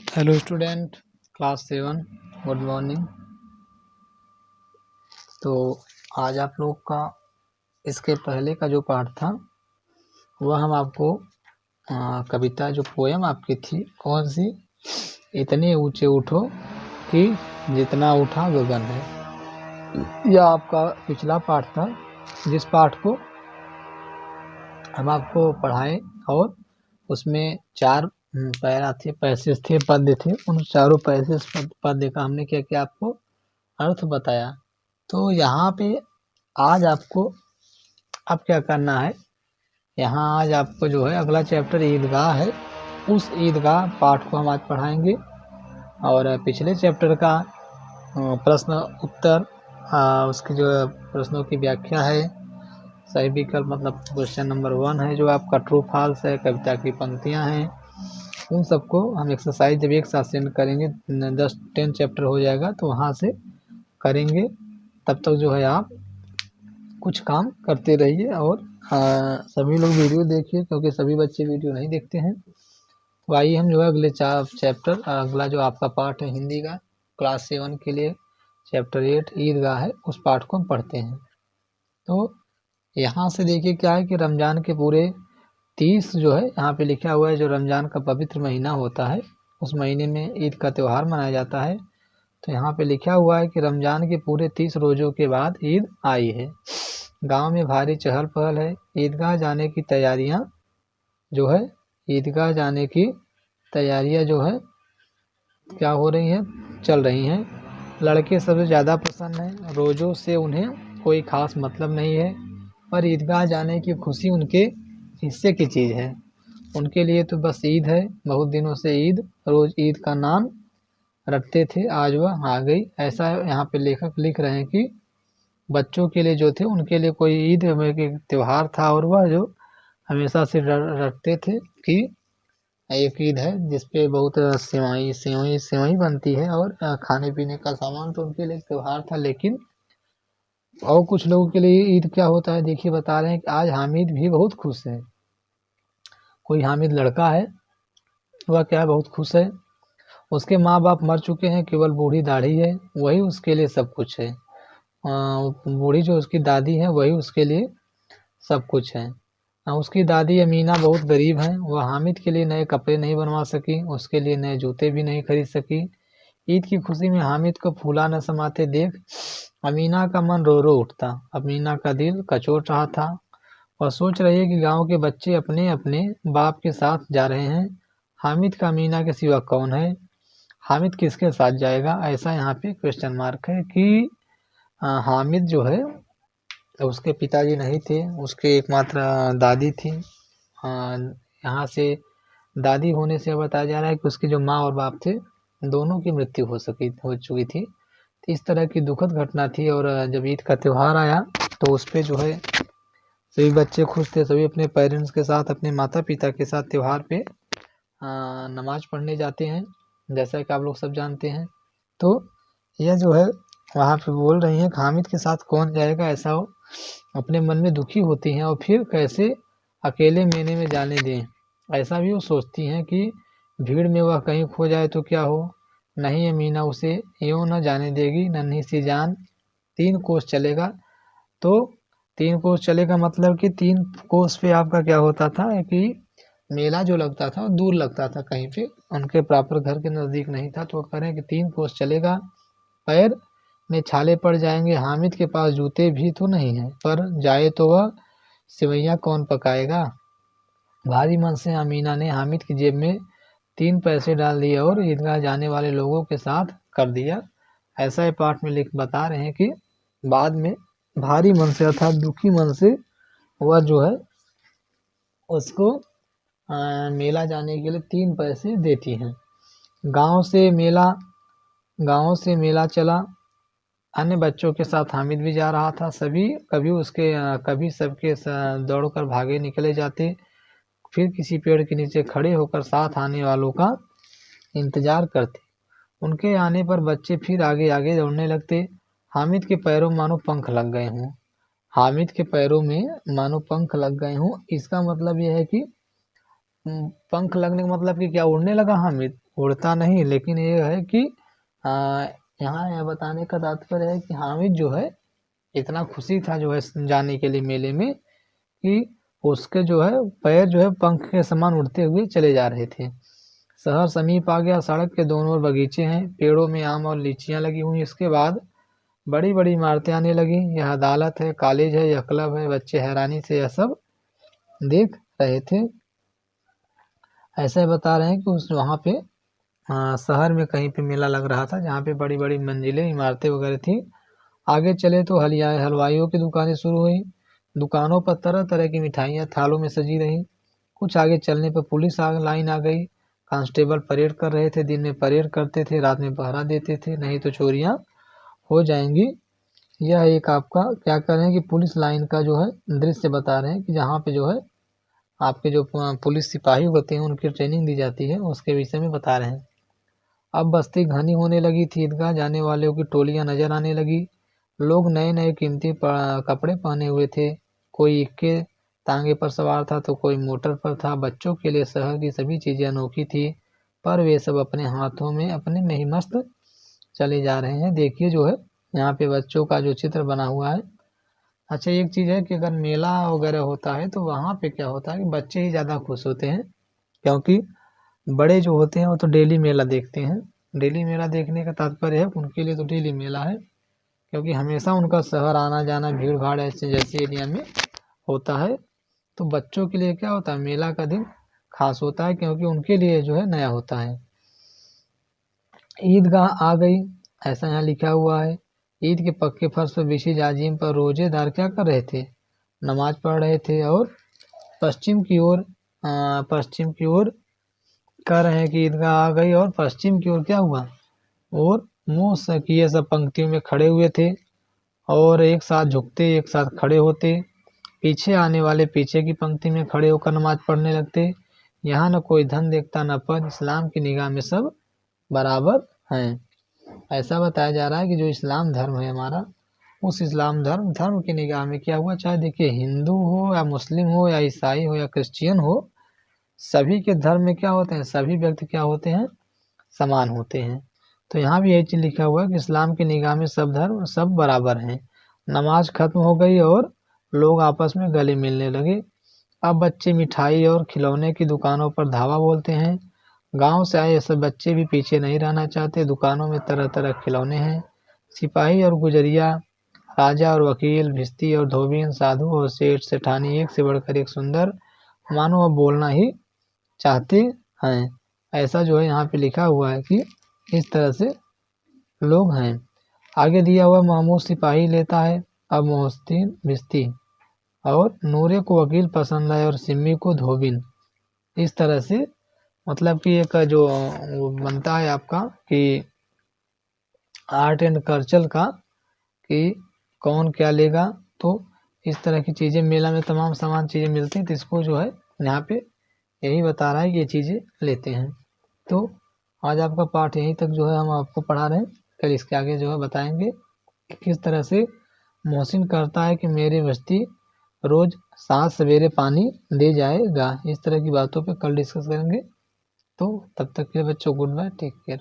Hello student, class 7, good morning. तो आज आप लोग का इसके पहले का जो पार्ट था वह हम आपको कविता जो पोएम आपकी थी कौन सी, इतने ऊंचे उठो कि जितना उठा गगन है, यह आपका पिछला पार्ट था जिस पार्ट को हम आपको पढ़ाए और उसमें 4 पैरा थे, पैसेज थे, पद्य थे। उन चारों पैसेज पद्य का हमने क्या किया, आपको अर्थ बताया। तो यहाँ पे आज आपको अब क्या करना है, यहाँ आज आपको जो है अगला चैप्टर ईदगाह है, उस ईदगाह पाठ को हम आज पढ़ाएंगे। और पिछले चैप्टर का प्रश्न उत्तर, उसकी जो प्रश्नों की व्याख्या है, सही विकल्प मतलब क्वेश्चन नंबर 1 है जो आपका ट्रू फॉल्स है, कविता की पंक्तियाँ हैं, उन सबको हम एक्सरसाइज जब एक साथ सेंड करेंगे 10 चैप्टर हो जाएगा तो वहाँ से करेंगे। तब तक जो है आप कुछ काम करते रहिए और सभी लोग वीडियो देखिए, क्योंकि सभी बच्चे वीडियो नहीं देखते हैं। तो आइए हम जो है अगले 4 चैप्टर, अगला जो आपका पार्ट है हिंदी का क्लास 7 के लिए चैप्टर 8 ईदगाह है, उस पार्ट को हम पढ़ते हैं। तो यहाँ से देखिए क्या है कि रमज़ान के पूरे 30 जो है यहाँ पे लिखा हुआ है, जो रमज़ान का पवित्र महीना होता है उस महीने में ईद का त्यौहार मनाया जाता है। तो यहाँ पे लिखा हुआ है कि रमज़ान के पूरे 30 रोज़ों के बाद ईद आई है। गांव में भारी चहल पहल है। ईदगाह जाने की तैयारियां जो है, ईदगाह जाने की तैयारियां जो है क्या हो रही हैं, चल रही हैं। लड़के सबसे ज़्यादा पसंद हैं। रोज़ों से उन्हें कोई ख़ास मतलब नहीं है, पर ईदगाह जाने की खुशी उनके हिस्से की चीज़ है। उनके लिए तो बस ईद है। बहुत दिनों से ईद, रोज़ ईद का नाम रटते थे, आज वह आ गई। ऐसा यहाँ पे लेखक लिख रहे हैं कि बच्चों के लिए जो थे उनके लिए कोई ईद एक त्यौहार था, और वह जो हमेशा से रखते थे कि एक ईद है जिसपे बहुत सेवई सेवई सेवई बनती है और खाने पीने का सामान, तो उनके लिए एक त्यौहार था। लेकिन और कुछ लोगों के लिए ईद क्या होता है, देखिए बता रहे हैं कि आज हामिद भी बहुत खुश है। कोई हामिद लड़का है, वह क्या है, बहुत खुश है। उसके माँ बाप मर चुके हैं, केवल बूढ़ी दाढ़ी है, वही उसके लिए सब कुछ है। बूढ़ी जो उसकी दादी है वही उसके लिए सब कुछ है। उसकी दादी अमीना बहुत गरीब हैं। वह हामिद के लिए नए कपड़े नहीं बनवा सकी, उसके लिए नए जूते भी नहीं खरीद सकी। ईद की खुशी में हामिद को फूला न समाते देख अमीना का मन रो रो उठता। अमीना का दिल कचोट रहा था और सोच रही है कि गांव के बच्चे अपने अपने बाप के साथ जा रहे हैं, हामिद का अमीना के सिवा कौन है, हामिद किसके साथ जाएगा। ऐसा यहाँ पे क्वेश्चन मार्क है कि हामिद जो है उसके पिताजी नहीं थे, उसके एकमात्र दादी थी। यहाँ से दादी होने से बताया जा रहा है कि उसकी जो माँ और बाप थे दोनों की मृत्यु हो चुकी थी। तो इस तरह की दुखद घटना थी। और जब ईद का त्यौहार आया तो उस पर जो है सभी बच्चे खुश थे, सभी अपने पेरेंट्स के साथ, अपने माता पिता के साथ त्यौहार पे नमाज पढ़ने जाते हैं, जैसा कि आप लोग सब जानते हैं। तो यह जो है वहाँ पे बोल रही हैं कि हामिद के साथ कौन जाएगा, ऐसा हो अपने मन में दुखी होती हैं और फिर कैसे अकेले मेले में जाने दें। ऐसा भी वो सोचती हैं कि भीड़ में वह कहीं खो जाए तो क्या हो। नहीं, अमीना उसे यूं न जाने देगी, नन्ही सी जान 3 कोस चलेगा। तो 3 कोस चलेगा मतलब कि 3 कोस पे आपका क्या होता था कि मेला जो लगता था दूर लगता था, कहीं पे उनके प्रॉपर घर के नज़दीक नहीं था। तो करें कि 3 कोस चलेगा, पैर में छाले पड़ जाएंगे। हामिद के पास जूते भी तो नहीं है, पर जाए तो वह सिवैयाँ कौन पकाएगा। भारी मन से अमीना ने हामिद की जेब में 3 पैसे डाल दिए और ईदगाह जाने वाले लोगों के साथ कर दिया। ऐसा ही पाठ में लिख बता रहे हैं कि बाद में भारी मन से अर्थात दुखी मन से वह जो है उसको मेला जाने के लिए 3 पैसे देती हैं। गांव से मेला चला। अन्य बच्चों के साथ हामिद भी जा रहा था। सभी कभी सबके दौड़कर भागे निकले जाते, फिर किसी पेड़ के नीचे खड़े होकर साथ आने वालों का इंतजार करते। उनके आने पर बच्चे फिर आगे आगे दौड़ने लगते। हामिद के पैरों मानो पंख लग गए हों। हामिद के पैरों में मानो पंख लग गए हों, इसका मतलब यह है कि पंख लगने का मतलब कि क्या उड़ने लगा हामिद। उड़ता नहीं, लेकिन ये है कि यहाँ यह बताने का तात्पर्य है कि हामिद जो है इतना खुशी था जो है जाने के लिए मेले में, कि उसके जो है पैर जो है पंख के समान उड़ते हुए चले जा रहे थे। शहर समीप आ गया, सड़क के दोनों ओर बगीचे हैं, पेड़ों में आम और लीचियां लगी हुई। इसके बाद बड़ी बड़ी इमारतें आने लगी। यह अदालत है, कॉलेज है, यह क्लब है। बच्चे हैरानी से यह सब देख रहे थे। ऐसे बता रहे हैं कि उस वहाँ पे शहर में कहीं पे मेला लग रहा था, जहाँ पे बड़ी बड़ी मंजिलें इमारतें वगैरह थी। आगे चले तो हलवाइयों की दुकानें शुरू हुई। दुकानों पर तरह तरह की मिठाइयाँ थालों में सजी रही। कुछ आगे चलने पर पुलिस लाइन आ गई। कांस्टेबल परेड कर रहे थे। दिन में परेड करते थे, रात में पहरा देते थे, नहीं तो चोरियाँ हो जाएंगी। यह एक आपका क्या कर रहे हैं कि पुलिस लाइन का जो है दृश्य बता रहे हैं, कि जहाँ पे जो है आपके जो पुलिस सिपाही होते हैं उनकी ट्रेनिंग दी जाती है, उसके विषय में बता रहे हैं। अब बस्ती घनी होने लगी थी। ईदगाह जाने वालों की टोलियां नजर आने लगी। लोग नए नए कीमती कपड़े पहने हुए थे। कोई इक्के तांगे पर सवार था तो कोई मोटर पर था। बच्चों के लिए शहर की सभी चीजें अनोखी थी, पर वे सब अपने हाथों में अपने में ही मस्त चले जा रहे हैं। देखिए जो है यहाँ पे बच्चों का जो चित्र बना हुआ है। अच्छा, एक चीज़ है कि अगर मेला वगैरह होता है तो वहाँ पे क्या होता है कि बच्चे ही ज़्यादा खुश होते हैं, क्योंकि बड़े जो होते हैं वो तो डेली मेला देखते हैं। डेली मेला देखने का तात्पर्य है उनके लिए तो डेली मेला है, क्योंकि हमेशा उनका शहर आना जाना भीड़ भाड़ ऐसे जैसे एरिया में होता है। तो बच्चों के लिए क्या होता है, मेला का दिन खास होता है, क्योंकि उनके लिए जो है नया होता है। ईदगाह आ गई, ऐसा यहाँ लिखा हुआ है। ईद के पक्के फर्श पर बिछी जाजिम पर रोजेदार क्या कर रहे थे, नमाज पढ़ रहे थे। और पश्चिम की ओर कह रहे हैं कि ईदगाह आ गई, और पश्चिम की ओर क्या हुआ, और मुंह से किए सब पंक्तियों में खड़े हुए थे, और एक साथ झुकते एक साथ खड़े होते। पीछे आने वाले पीछे की पंक्ति में खड़े होकर नमाज पढ़ने लगते। यहाँ न कोई धन देखता न पद, इस्लाम की निगाह में सब बराबर हैं। ऐसा बताया जा रहा है कि जो इस्लाम धर्म है हमारा, उस इस्लाम धर्म की निगाह में क्या हुआ, चाहे देखिए हिंदू हो या मुस्लिम हो या ईसाई हो या क्रिश्चियन हो, सभी के धर्म में क्या होते हैं, सभी व्यक्ति क्या होते हैं, समान होते हैं। तो यहाँ भी यही चीज लिखा हुआ है कि इस्लाम की निगाह में सब धर्म सब बराबर हैं। नमाज खत्म हो गई और लोग आपस में गले मिलने लगे। अब बच्चे मिठाई और खिलौने की दुकानों पर धावा बोलते हैं। गांव से आए ऐसे बच्चे भी पीछे नहीं रहना चाहते। दुकानों में तरह तरह खिलौने हैं। सिपाही और गुजरिया, राजा और वकील, भिस्ती और धोबिन, साधु और सेठ सेठानी, एक से बढ़कर एक सुंदर, मानो अब बोलना ही चाहते हैं। ऐसा जो है यहाँ पे लिखा हुआ है कि इस तरह से लोग हैं। आगे दिया हुआ महमूद सिपाही लेता है, अब मोहसिन भिस्ती, और नूरे को वकील पसंद आए और सिम्मी को धोबिन। इस तरह से मतलब कि एक जो वो बनता है आपका कि आर्ट एंड कल्चर का, कि कौन क्या लेगा। तो इस तरह की चीज़ें मेला में तमाम सामान चीज़ें मिलती हैं, तो इसको जो है यहाँ पे यही बता रहा है कि ये चीज़ें लेते हैं। तो आज आपका पाठ यहीं तक जो है हम आपको पढ़ा रहे हैं। कल इसके आगे जो है बताएंगे कि किस तरह से मोहसिन करता है कि मेरी बस्ती रोज सात सवेरे पानी दे जाएगा। इस तरह की बातों पे कल डिस्कस करेंगे। तो तब तक के लिए बच्चों गुड बाय, टेक केयर।